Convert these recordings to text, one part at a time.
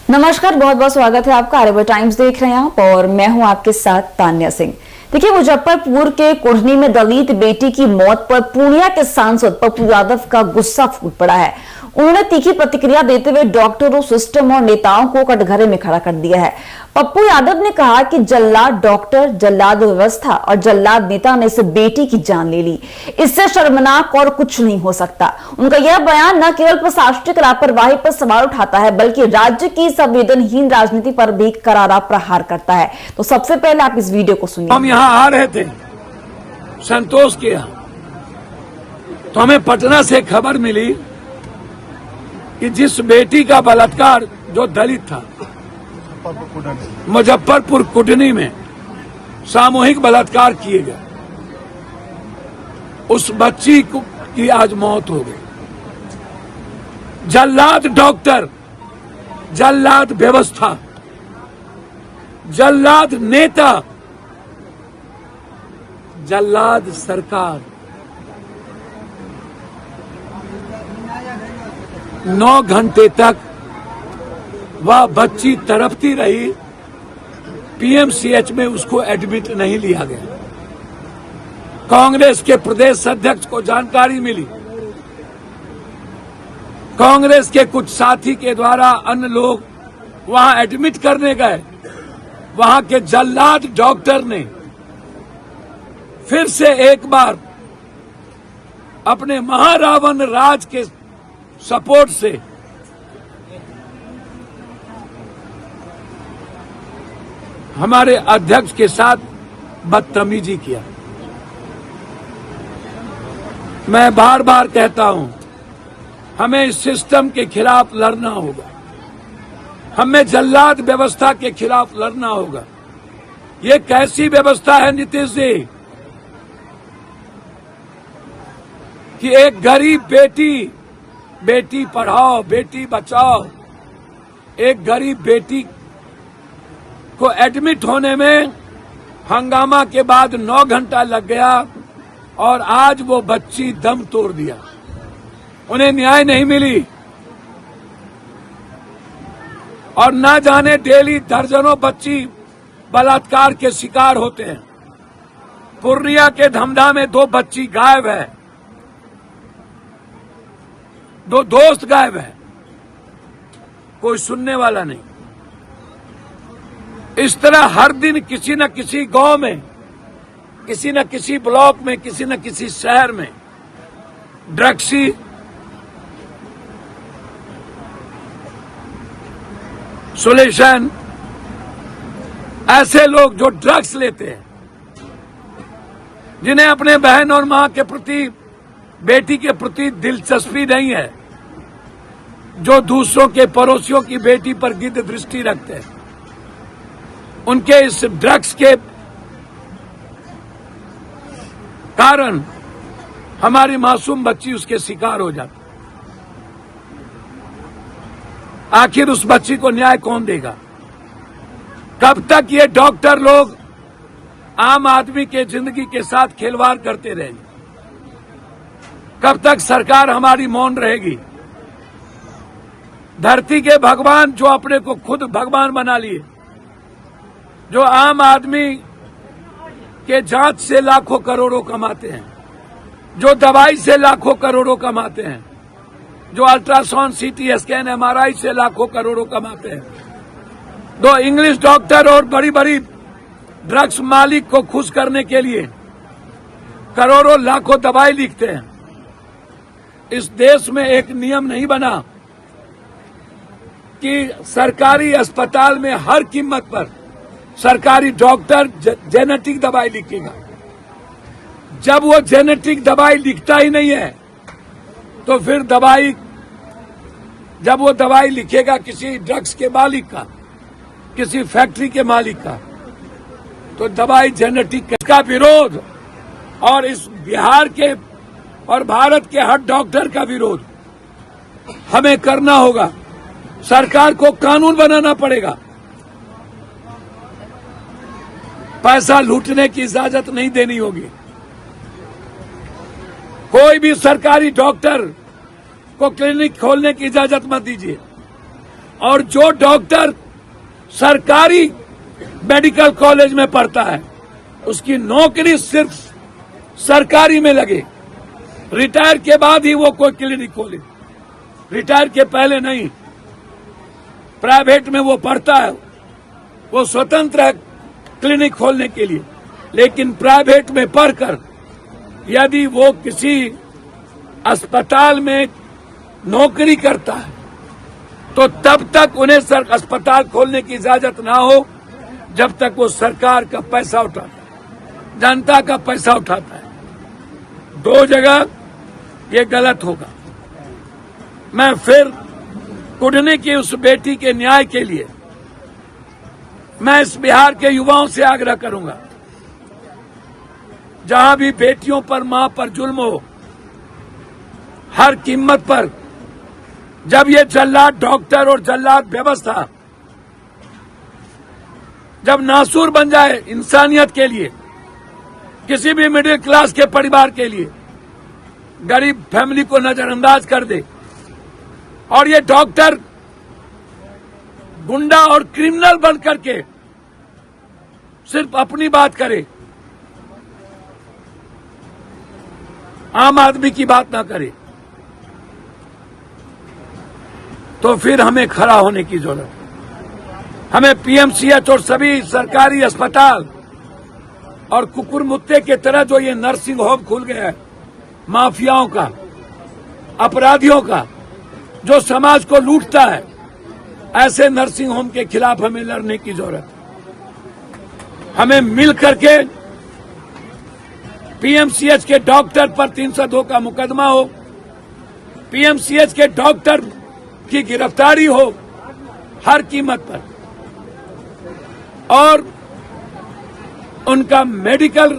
नमस्कार, बहुत बहुत स्वागत है आपका। आर्यभट्ट टाइम्स देख रहे हैं आप और मैं हूं आपके साथ तान्या सिंह। देखिए, मुजफ्फरपुर के कुढ़नी में दलित बेटी की मौत पर पूर्णिया के सांसद पप्पू यादव का गुस्सा फूट पड़ा है। उन्होंने तीखी प्रतिक्रिया देते हुए डॉक्टरों, सिस्टम और नेताओं को कटघरे में खड़ा कर दिया है। पप्पू यादव ने कहा कि जल्लाद डॉक्टर, जल्लाद व्यवस्था और जल्लाद नेता ने इस बेटी की जान ले ली। इससे शर्मनाक और कुछ नहीं हो सकता। उनका यह बयान न केवल प्रशासनिक लापरवाही पर सवाल उठाता है, बल्कि राज्य की संवेदनहीन राजनीति पर भी करारा प्रहार करता है। तो सबसे पहले आप इस वीडियो को सुनिए। हम यहाँ आ रहे थे संतोष के यहाँ, तो हमें पटना से खबर मिली कि जिस बेटी का बलात्कार, जो दलित था, मुजफ्फरपुर कुढ़नी में सामूहिक बलात्कार किए गए, उस बच्ची की आज मौत हो गई। जल्लाद डॉक्टर, जल्लाद व्यवस्था, जल्लाद नेता, जल्लाद सरकार 9 घंटे तक वह बच्ची तड़पती रही। पीएमसीएच में उसको एडमिट नहीं लिया गया। कांग्रेस के प्रदेश अध्यक्ष को जानकारी मिली, कांग्रेस के कुछ साथी के द्वारा अन्य लोग वहां एडमिट करने गए। वहां के जल्लाद डॉक्टर ने फिर से एक बार अपने महारावण राज के सपोर्ट से हमारे अध्यक्ष के साथ बदतमीजी किया। मैं बार बार कहता हूं, हमें इस सिस्टम के खिलाफ लड़ना होगा, हमें जल्लाद व्यवस्था के खिलाफ लड़ना होगा। ये कैसी व्यवस्था है नीतीश जी कि एक गरीब बेटी पढ़ाओ, बेटी बचाओ, एक गरीब बेटी को एडमिट होने में हंगामा के बाद 9 घंटा लग गया और आज वो बच्ची दम तोड़ दिया। उन्हें न्याय नहीं मिली और ना जाने डेली दर्जनों बच्ची बलात्कार के शिकार होते हैं। पूर्णिया के धमधा में 2 बच्ची गायब है, 2 दोस्त गायब है, कोई सुनने वाला नहीं। इस तरह हर दिन किसी न किसी गांव में, किसी न किसी ब्लॉक में, किसी न किसी शहर में ड्रग्सी, सोल्यूशन, ऐसे लोग जो ड्रग्स लेते हैं, जिन्हें अपने बहन और मां के प्रति, बेटी के प्रति दिलचस्पी नहीं है, जो दूसरों के पड़ोसियों की बेटी पर गिद्ध दृष्टि रखते हैं, उनके इस ड्रग्स के कारण हमारी मासूम बच्ची उसके शिकार हो जाती। आखिर उस बच्ची को न्याय कौन देगा? कब तक ये डॉक्टर लोग आम आदमी के जिंदगी के साथ खिलवाड़ करते रहेंगे? कब तक सरकार हमारी मौन रहेगी? धरती के भगवान जो अपने को खुद भगवान बना लिए, जो आम आदमी के जांच से लाखों करोड़ों कमाते हैं, जो दवाई से लाखों करोड़ों कमाते हैं, जो अल्ट्रासाउंड, सीटी स्कैन, एमआरआई से लाखों करोड़ों कमाते हैं, 2 इंग्लिश डॉक्टर और बड़ी बड़ी ड्रग्स मालिक को खुश करने के लिए करोड़ों लाखों दवाई लिखते हैं। इस देश में एक नियम नहीं बना कि सरकारी अस्पताल में हर कीमत पर सरकारी डॉक्टर जेनेटिक दवाई लिखेगा। जब वो जेनेटिक दवाई लिखता ही नहीं है, तो फिर जब वो दवाई लिखेगा किसी ड्रग्स के मालिक का, किसी फैक्ट्री के मालिक का, तो दवाई जेनेटिक का विरोध और इस बिहार के और भारत के हर डॉक्टर का विरोध हमें करना होगा। सरकार को कानून बनाना पड़ेगा। पैसा लूटने की इजाजत नहीं देनी होगी। कोई भी सरकारी डॉक्टर को क्लिनिक खोलने की इजाजत मत दीजिए। और जो डॉक्टर सरकारी मेडिकल कॉलेज में पढ़ता है उसकी नौकरी सिर्फ सरकारी में लगे, रिटायर के बाद ही वो कोई क्लिनिक खोले, रिटायर के पहले नहीं। प्राइवेट में वो पढ़ता है, वो स्वतंत्र है क्लिनिक खोलने के लिए, लेकिन प्राइवेट में पढ़कर यदि वो किसी अस्पताल में नौकरी करता है तो तब तक उन्हें अस्पताल खोलने की इजाजत ना हो जब तक वो सरकार का पैसा उठाता है, जनता का पैसा उठाता है। दो जगह ये गलत होगा। मैं फिर कुढ़नी की उस बेटी के न्याय के लिए मैं इस बिहार के युवाओं से आग्रह करूंगा, जहां भी बेटियों पर, मां पर जुल्म हो, हर कीमत पर, जब ये जल्लाद डॉक्टर और जल्लाद व्यवस्था जब नासूर बन जाए इंसानियत के लिए, किसी भी मिडिल क्लास के परिवार के लिए, गरीब फैमिली को नजरअंदाज कर दे और ये डॉक्टर गुंडा और क्रिमिनल बन करके सिर्फ अपनी बात करे, आम आदमी की बात ना करे, तो फिर हमें खड़ा होने की जरूरत है। हमें पीएमसीएच और सभी सरकारी अस्पताल और कुकुर मुत्ते के तरह जो ये नर्सिंग होम खुल गया है, माफियाओं का, अपराधियों का, जो समाज को लूटता है, ऐसे नर्सिंग होम के खिलाफ हमें लड़ने की जरूरत है। हमें मिल करके पीएमसीएच के डॉक्टर पर 302 का मुकदमा हो, पीएमसीएच के डॉक्टर की गिरफ्तारी हो हर कीमत पर, और उनका मेडिकल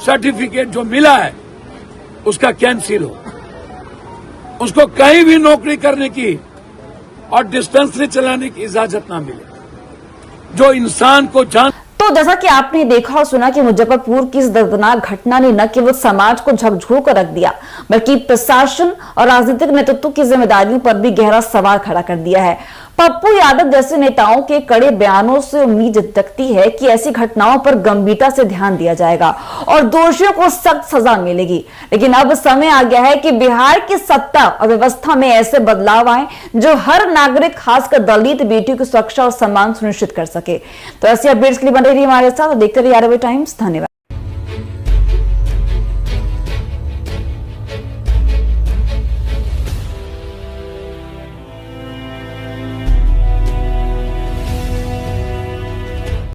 सर्टिफिकेट जो मिला है उसका कैंसिल हो, उसको कहीं भी नौकरी करने की और डिस्पेंसरी चलाने की इजाजत ना मिले। जो इंसान को जान तो जैसा कि आपने देखा और सुना कि मुजफ्फरपुर की इस दर्दनाक घटना ने न केवल समाज को झकझोर कर रख दिया, बल्कि प्रशासन और राजनीतिक नेतृत्व की जिम्मेदारियों पर भी गहरा सवाल खड़ा कर दिया है। पप्पू यादव जैसे नेताओं के कड़े बयानों से उम्मीद जगती है कि ऐसी घटनाओं पर गंभीरता से ध्यान दिया जाएगा और दोषियों को सख्त सजा मिलेगी। लेकिन अब समय आ गया है कि बिहार की सत्ता और व्यवस्था में ऐसे बदलाव आए जो हर नागरिक, खासकर दलित बेटियों की सुरक्षा और सम्मान सुनिश्चित कर सके। तो ऐसी अपडेट्स के लिए बने रहिए हमारे साथ और देखते रहिए आरबी टाइम्स। धन्यवाद।